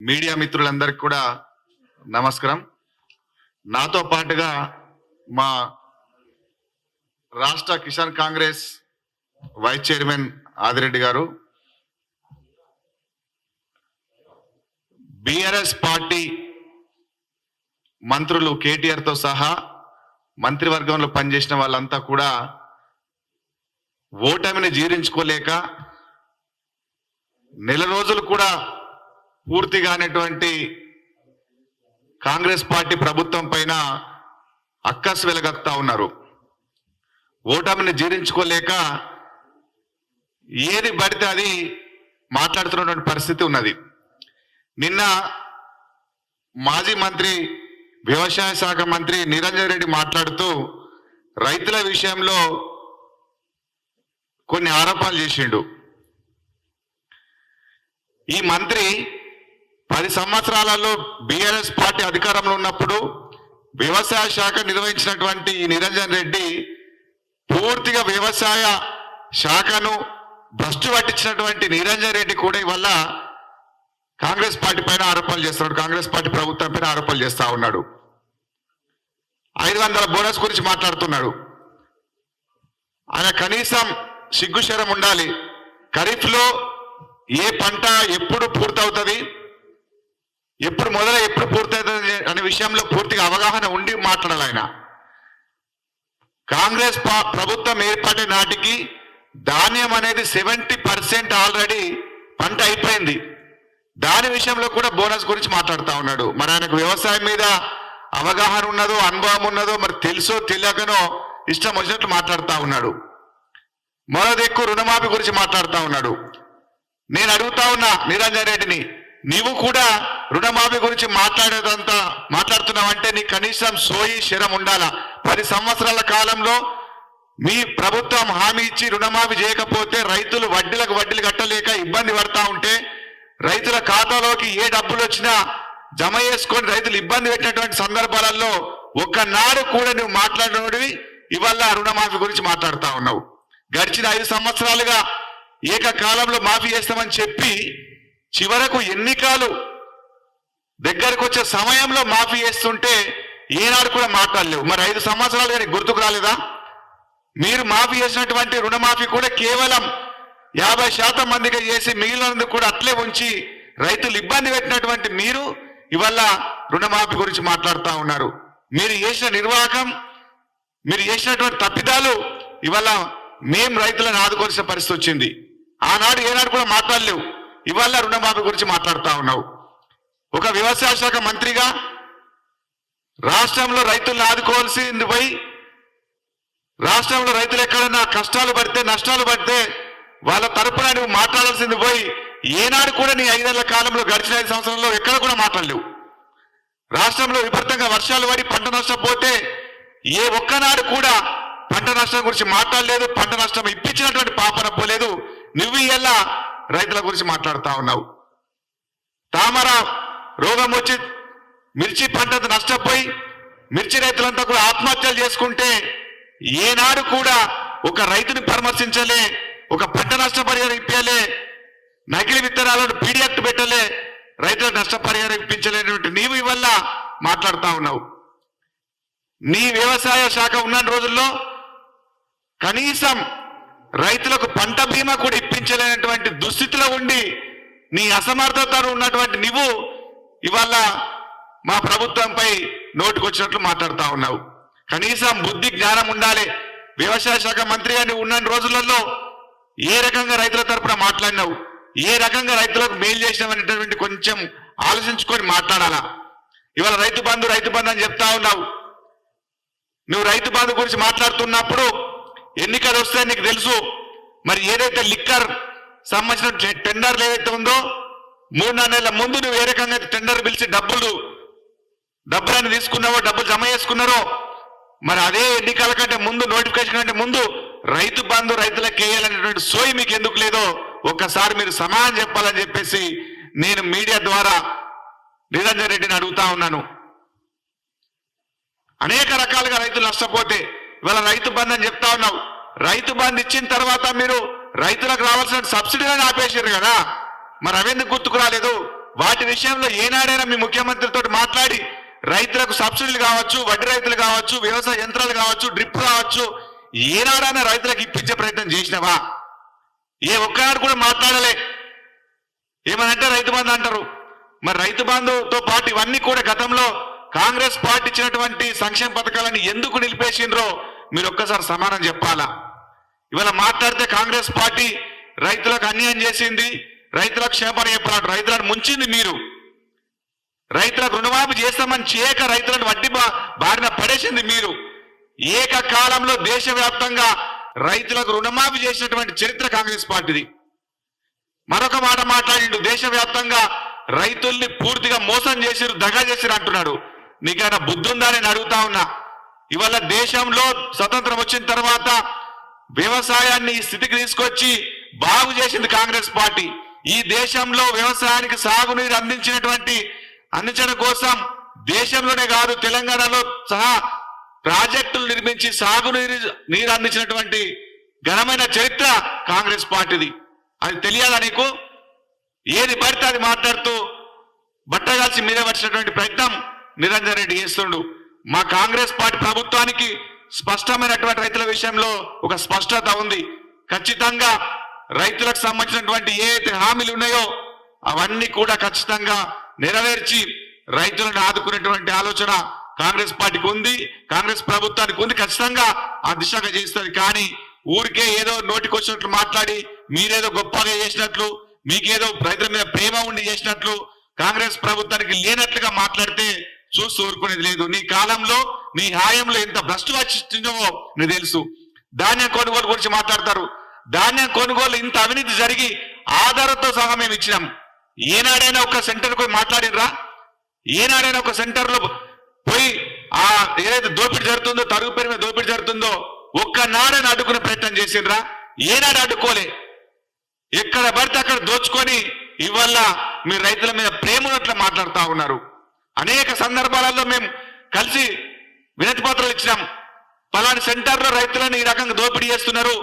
Media మిత్రులందరికీ కూడా నమస్కారం. నాతో పాటుగా మా రాష్ట్ర కిసాన్ కాంగ్రెస్ వైస్ చైర్మన్ ఆదిరెడ్డి గారు, బీఆర్ఎస్ పార్టీ మంత్రులు కేటీఆర్ తో సహా మంత్రివర్గంలో పనిచేసిన వాళ్ళంతా కూడా ఓటమిని జీర్ణించుకోలేక నెల రోజులు కూడా పూర్తిగానేటువంటి కాంగ్రెస్ పార్టీ ప్రభుత్వం పైన అక్కసు వెలగత్తా ఉన్నారు. ఓటమిని జీర్ణించుకోలేక ఏది పడితే అది మాట్లాడుతున్నటువంటి పరిస్థితి ఉన్నది. నిన్న మాజీ మంత్రి, వ్యవసాయ శాఖ మంత్రి నిరంజన్ రెడ్డి మాట్లాడుతూ రైతుల విషయంలో కొన్ని ఆరోపణలు చేసిండు. ఈ మంత్రి 10 సంవత్సరాలలో బీఆర్ఎస్ పార్టీ అధికారంలో ఉన్నప్పుడు వ్యవసాయ శాఖ నిర్వహించినటువంటి ఈ నిరంజన్ రెడ్డి పూర్తిగా వ్యవసాయ శాఖను భ్రష్టు పట్టించినటువంటి నిరంజన్ రెడ్డి కూడా ఇవాళ కాంగ్రెస్ పార్టీ పైన ఆరోపణలు చేస్తున్నాడు. కాంగ్రెస్ పార్టీ ప్రభుత్వం పైన ఆరోపణలు చేస్తా ఉన్నాడు. 500 బోనస్ గురించి మాట్లాడుతున్నాడు. ఆయన కనీసం సిగ్గుశరం ఉండాలి. ఖరీఫ్ లో ఏ పంట ఎప్పుడు పూర్తవుతుంది, ఎప్పుడు మొదలై ఎప్పుడు పూర్తవుతుంది అనే విషయంలో పూర్తిగా అవగాహన ఉండి మాట్లాడాలి. ఆయన కాంగ్రెస్ ప్రభుత్వం ఏర్పడే నాటికి ధాన్యం అనేది 70% ఆల్రెడీ పంట అయిపోయింది. దాని విషయంలో కూడా బోనస్ గురించి మాట్లాడుతూ ఉన్నాడు. మరి ఆయనకు వ్యవసాయం మీద అవగాహన ఉన్నదో, అనుభవం ఉన్నదో మరి తెలుసో తెలియకనో ఇష్టం వచ్చినట్లు మాట్లాడుతూ ఉన్నాడు. మరో దిక్కు రుణమాఫీ గురించి మాట్లాడుతూ ఉన్నాడు. నేను అడుగుతా ఉన్నా నిరంజన్ రెడ్డిని, నీవు కూడా రుణమాఫీ గురించి మాట్లాడుతున్నావంటే నీ కనీసం సోయి శరం ఉండాలా? 10 సంవత్సరాల కాలంలో మీ ప్రభుత్వం హామీ ఇచ్చి రుణమాఫీ చేయకపోతే రైతులు వడ్డీలు కట్టలేక ఇబ్బంది పడతా ఉంటే రైతుల ఖాతాలోకి ఏ డబ్బులు వచ్చినా జమ చేసుకొని రైతులు ఇబ్బంది పెట్టినటువంటి సందర్భాలలో ఒక్కనాడు కూడా నువ్వు మాట్లాడినవి ఇవాళ రుణమాఫీ గురించి మాట్లాడుతా ఉన్నావు. గడిచిన 5 సంవత్సరాలుగా ఏకకాలంలో మాఫీ చేస్తామని చెప్పి చివరకు ఎన్నికలు దగ్గరకు వచ్చే సమయంలో మాఫీ చేస్తుంటే ఏనాడు కూడా మాట్లాడలేవు. మరి 5 సంవత్సరాలు కానీ గుర్తుకు రాలేదా? మీరు మాఫీ చేసినటువంటి రుణమాఫీ కూడా కేవలం 50% మందికి చేసి మిగిలినందుకు కూడా అట్లే ఉంచి రైతులు ఇబ్బంది పెట్టినటువంటి మీరు ఇవాళ రుణమాఫీ గురించి మాట్లాడుతూ ఉన్నారు. మీరు చేసిన నిర్వాహకం, మీరు చేసినటువంటి తప్పిదాలు ఇవాళ మేం రైతులను ఆదుకోవాల్సిన పరిస్థితి వచ్చింది. ఆనాడు ఏనాడు కూడా మాట్లాడలేవు, ఇవాళ రుణమాఫీ గురించి మాట్లాడుతూ ఉన్నావు. ఒక వ్యవసాయ శాఖ మంత్రిగా రాష్ట్రంలో రైతులను ఆదుకోవాల్సింది పోయి, రాష్ట్రంలో రైతులు ఎక్కడన్నా కష్టాలు పడితే నష్టాలు పడితే వాళ్ళ తరపున నువ్వు మాట్లాడాల్సింది పోయి ఏనాడు కూడా నీ 5 ఏళ్ల కాలంలో గడిచిన 5 సంవత్సరాల్లో ఎక్కడ కూడా మాట్లాడలేవు. రాష్ట్రంలో విపరీతంగా వర్షాలు పడి పంట నష్టపోతే ఏ ఒక్కనాడు కూడా పంట నష్టం గురించి మాట్లాడలేదు. పంట నష్టం ఇప్పించినటువంటి పాపన పోలేదు. నువ్వు ఇలా రైతుల గురించి మాట్లాడుతూ ఉన్నావు. తామర రోగం వచ్చి మిర్చి పంట నష్టపోయి మిర్చి రైతులంతా కూడా ఆత్మహత్యలు చేసుకుంటే ఏనాడు కూడా ఒక రైతుని పరామర్శించలే, ఒక పంట నష్టపరిహారం ఇప్పించలే, నకిలీ విత్తనాలను పీడియాక్ట్ పెట్టలే, రైతులకు నష్టపరిహారం ఇప్పించలేనటువంటి నీవు ఇవల్ల మాట్లాడుతూ ఉన్నావు. నీ వ్యవసాయ శాఖ ఉన్న రోజుల్లో కనీసం రైతులకు పంట బీమా కూడా ఇప్పించలేనటువంటి దుస్థితిలో ఉండి నీ అసమర్థతను ఉన్నటువంటి నీవు ఇవాళ మా ప్రభుత్వంపై నోటికొచ్చినట్లు మాట్లాడుతూ ఉన్నావు. కనీసం బుద్ధి జ్ఞానం ఉండాలి. వ్యవసాయ శాఖ మంత్రిగా నువ్వు ఉన్న రోజులలో ఏ రకంగా రైతుల తరపున మాట్లాడినావు, ఏ రకంగా రైతులకు మేలు చేసినావనేటువంటి కొంచెం ఆలోచించుకొని మాట్లాడాలా. ఇవాళ రైతు బంధు అని చెప్తా ఉన్నావు. నువ్వు రైతు బంధు గురించి మాట్లాడుతున్నప్పుడు ఎన్నికలు వస్తే నీకు తెలుసు. మరి ఏదైతే లిక్కర్ సంబంధించిన టెండర్లు ఏదైతే ఉందో 3-4 నెలల ముందు నువ్వు ఏ రకంగా టెండర్ పిలిచి డబ్బులను తీసుకున్నావో, డబ్బులు జమ చేసుకున్నారో, మరి అదే ఎన్నికల కంటే ముందు, నోటిఫికేషన్ కంటే ముందు రైతు బంధు రైతులకు వేయాలనేటువంటి సోయి మీకు ఎందుకు లేదో ఒక్కసారి మీరు సమాధానం చెప్పాలని చెప్పేసి నేను మీడియా ద్వారా నిరంజన్ రెడ్డిని అడుగుతా ఉన్నాను. అనేక రకాలుగా రైతులు నష్టపోతే ఇవాళ రైతు బంధు అని చెప్తా ఉన్నావు. రైతు బంధు ఇచ్చిన తర్వాత మీరు రైతులకు రావాల్సిన సబ్సిడీలను ఆపేసారు కదా, మరి అవెందుకు గుర్తుకు రాలేదు? వాటి విషయంలో ఏనాడైనా మీ ముఖ్యమంత్రితో మాట్లాడి రైతులకు సబ్సిడీలు కావచ్చు, వడ్డీ రైతులు కావచ్చు, వ్యవసాయ యంత్రాలు కావచ్చు, డ్రిప్ కావచ్చు, ఏనాడైనా రైతులకు ఇప్పించే ప్రయత్నం చేసినావా? ఏ ఒక్కనాడు కూడా మాట్లాడలే. ఏమనంటే రైతు బంధు అంటారు. మరి రైతు బంధుతో పాటు ఇవన్నీ కూడా గతంలో కాంగ్రెస్ పార్టీ ఇచ్చినటువంటి సంక్షేమ పథకాలను ఎందుకు నిలిపేసిండ్రో మీరు ఒక్కసారి సమాధానం చెప్పాలా? ఇవాళ మాట్లాడితే కాంగ్రెస్ పార్టీ రైతులకు అన్యాయం చేసింది, రైతులకు క్షేమపణ చెప్పాలంట. రైతులను ముంచింది మీరు. రైతులకు రుణమాఫీ చేస్తామని చేయక రైతులను వడ్డీ బారిన పడేసింది మీరు. ఏకకాలంలో దేశవ్యాప్తంగా రైతులకు రుణమాఫీ చేసినటువంటి చరిత్ర కాంగ్రెస్ పార్టీది. మరొక మాట మాట్లాడిండు, దేశవ్యాప్తంగా రైతుల్ని పూర్తిగా మోసం చేసిరు, దగా చేసిరు అంటున్నాడు. నీకైనా బుద్ధి ఉందా నేను అడుగుతా ఉన్నా. ఇవాళ దేశంలో స్వతంత్రం వచ్చిన తర్వాత వ్యవసాయాన్ని ఈ స్థితికి తీసుకొచ్చి బాగు చేసింది కాంగ్రెస్ పార్టీ. ఈ దేశంలో వ్యవసాయానికి సాగునీరు అందించడం కోసం దేశంలోనే కాదు తెలంగాణలో సహా ప్రాజెక్టులు నిర్మించి నీరు అందించినటువంటి ఘనమైన చరిత్ర కాంగ్రెస్ పార్టీది. అది తెలియాలా నీకు? ఏది పడితే అది మాట్లాడుతూ బట్టగాల్సి మీద వచ్చినటువంటి ప్రయత్నం నిరంజన్ రెడ్డి చేస్తుండు. మా కాంగ్రెస్ పార్టీ ప్రభుత్వానికి స్పష్టమైనటువంటి రైతుల విషయంలో ఒక స్పష్టత ఉంది. ఖచ్చితంగా రైతులకు సంబంధించినటువంటి ఏ అయితే హామీలు ఉన్నాయో అవన్నీ కూడా ఖచ్చితంగా నెరవేర్చి రైతులను ఆదుకునేటువంటి ఆలోచన కాంగ్రెస్ పార్టీకి ఉంది, కాంగ్రెస్ ప్రభుత్వానికి ఉంది. ఖచ్చితంగా ఆ దిశగా చేస్తుంది. కానీ ఊరికే ఏదో నోటికి వచ్చినట్లు మాట్లాడి మీరేదో గొప్పగా చేసినట్లు, మీకేదో రైతుల మీద ప్రేమ ఉండి చేసినట్లు, కాంగ్రెస్ ప్రభుత్వానికి లేనట్లుగా మాట్లాడితే చూస్తూ ఊరుకునేది లేదు. నీ కాలంలో నీ హాయంలో ఎంత భ్రష్టు వచ్చిందో నీకు తెలుసు. ధాన్యం కొనుగోలు గురించి మాట్లాడతారు. ధాన్యం కొనుగోలు ఇంత అవినీతి జరిగి ఆధారంతో సహా మేము ఇచ్చినాం. ఏనాడైనా ఒక సెంటర్ పోయి మాట్లాడినరా? ఏనాడైనా ఒక సెంటర్ లో పోయి ఆ ఏదైతే దోపిడీ జరుగుతుందో, తరుగు పేరు మీద దోపిడీ జరుగుతుందో ఒక్కనాడైనా అడ్డుకునే ప్రయత్నం చేసిండ్రా? ఏనాడు అడ్డుకోలే. ఎక్కడ పడితే అక్కడ దోచుకొని ఇవాళ మీరు రైతుల మీద ప్రేమ ఉన్నట్లు మాట్లాడుతూ ఉన్నారు. అనేక సందర్భాలలో మేము కలిసి వినతి పత్రాలు ఇచ్చినాం. పలాని సెంటర్లో రైతులను ఈ రకంగా దోపిడీ చేస్తున్నారు,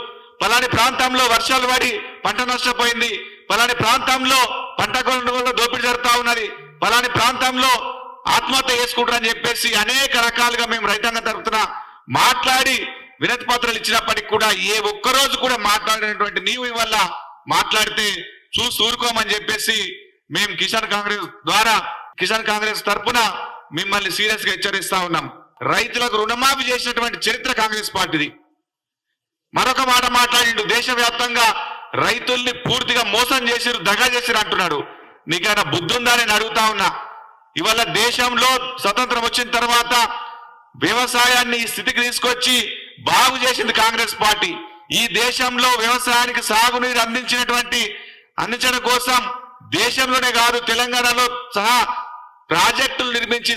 పలాని ప్రాంతంలో వర్షాలు పడి పంట నష్టపోయింది, పలాని ప్రాంతంలో పంట కొనుగోలులో దోపిడీ జరుగుతూ ఉన్నది, పలాని ప్రాంతంలో ఆత్మహత్య చేసుకుంటారని చెప్పేసి అనేక రకాలుగా మేము రైతాంగం తరపున మాట్లాడి వినతి పత్రాలు ఇచ్చినప్పటికీ కూడా ఏ ఒక్కరోజు కూడా మాట్లాడినటువంటి నీవు ఇవల్ల మాట్లాడితే చూసి ఊరుకోమని చెప్పేసి మేము కిసాన్ కాంగ్రెస్ తరపున మిమ్మల్ని సీరియస్ గా హెచ్చరిస్తా ఉన్నాం. రైతులకు రుణమాఫీ చేసినటువంటి చరిత్ర కాంగ్రెస్ పార్టీది. మరొక మాట మాట్లాడిండు, దేశవ్యాప్తంగా రైతుల్ని పూర్తిగా మోసం చేసిరు, దగా చేసిరు అంటున్నాడు. నీకైనా బుద్ధి ఉందా నేను అడుగుతా ఉన్నా. ఇవాళ దేశంలో స్వతంత్రం వచ్చిన తర్వాత వ్యవసాయాన్ని ఈ స్థితికి తీసుకొచ్చి బాగు చేసింది కాంగ్రెస్ పార్టీ. ఈ దేశంలో వ్యవసాయానికి సాగునీరు అందించడం కోసం దేశంలోనే కాదు తెలంగాణలో సహా ప్రాజెక్టులు నిర్మించి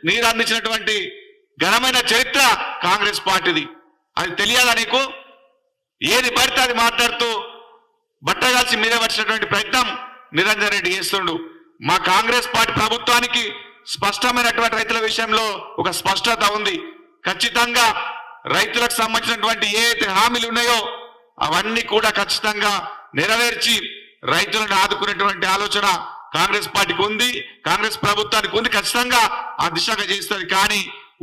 నీరు అందించినటువంటి ఘనమైన చరిత్ర కాంగ్రెస్ పార్టీది. అది తెలియాలా నీకు? ఏది పడితే అది మాట్లాడుతూ బట్టగాల్సి మీద వచ్చినటువంటి ప్రయత్నం నిరంజన్ రెడ్డి చేస్తుండు. మా కాంగ్రెస్ పార్టీ ప్రభుత్వానికి స్పష్టమైనటువంటి రైతుల విషయంలో ఒక స్పష్టత ఉంది. ఖచ్చితంగా రైతులకు సంబంధించినటువంటి ఏ అయితే హామీలు ఉన్నాయో అవన్నీ కూడా ఖచ్చితంగా నెరవేర్చి రైతులను ఆదుకునేటువంటి ఆలోచన కాంగ్రెస్ పార్టీకి ఉంది, కాంగ్రెస్ ప్రభుత్వానికి ఉంది. ఖచ్చితంగా ఆ దిశగా చేస్తుంది. కానీ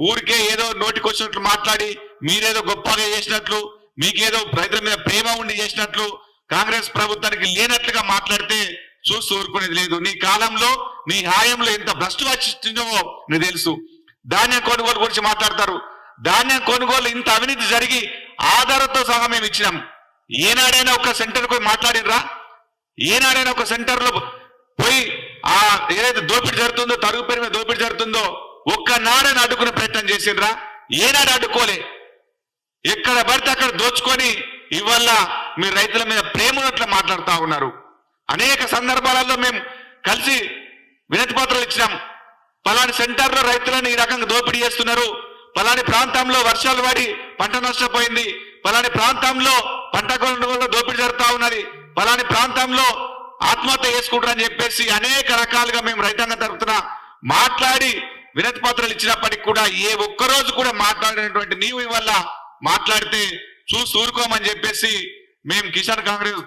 ఊరికే ఏదో నోటికి వచ్చినట్లు మాట్లాడి మీరేదో గొప్పగా చేసినట్లు, మీకేదో రైతుల మీద ప్రేమ ఉండి చేసినట్లు, కాంగ్రెస్ ప్రభుత్వానికి లేనట్లుగా మాట్లాడితే చూస్తూ ఊరుకునేది లేదు. నీ కాలంలో నీ హాయంలో ఎంత భ్రష్టు వచ్చిందో నీకు తెలుసు. ధాన్యం కొనుగోలు గురించి మాట్లాడతారు. ధాన్యం కొనుగోలు ఇంత అవినీతి జరిగి ఆధారంతో సహా మేము ఇచ్చినాం. ఏనాడైనా ఒక సెంటర్ పోయి మాట్లాడినరా? ఏనాడైనా ఒక సెంటర్ లో పోయి ఆ ఏదైతే దోపిడీ జరుగుతుందో, తరుగు పేరు మీద దోపిడీ జరుగుతుందో ఒక్కనాడైనా అడ్డుకునే ప్రయత్నం చేసిండ్రా? ఏనాడు అడ్డుకోలే. ఎక్కడ పడితే అక్కడ దోచుకొని ఇవాళ మీరు రైతుల మీద ప్రేమ ఉన్నట్లు మాట్లాడుతూ ఉన్నారు. అనేక సందర్భాలలో మేము కలిసి వినతి పత్రాలు ఇచ్చినాం. పలాని సెంటర్లో రైతులను ఈ రకంగా దోపిడీ చేస్తున్నారు, పలాని ప్రాంతంలో వర్షాలు పడి పంట నష్టపోయింది, పలాని ప్రాంతంలో పంట కొనుగోలులో దోపిడీ జరుగుతూ ఉన్నది, పలాని ప్రాంతంలో ఆత్మహత్య చేసుకుంటారని చెప్పేసి అనేక రకాలుగా మేము రైతాంగం తరపున మాట్లాడి వినతి పత్రాలు ఇచ్చినప్పటికీ కూడా ఏ ఒక్కరోజు కూడా మాట్లాడినటువంటి నీవు ఇవల్ల మాట్లాడితే చూసి ఊరుకోమని చెప్పేసి మేము కిసాన్ కాంగ్రెస్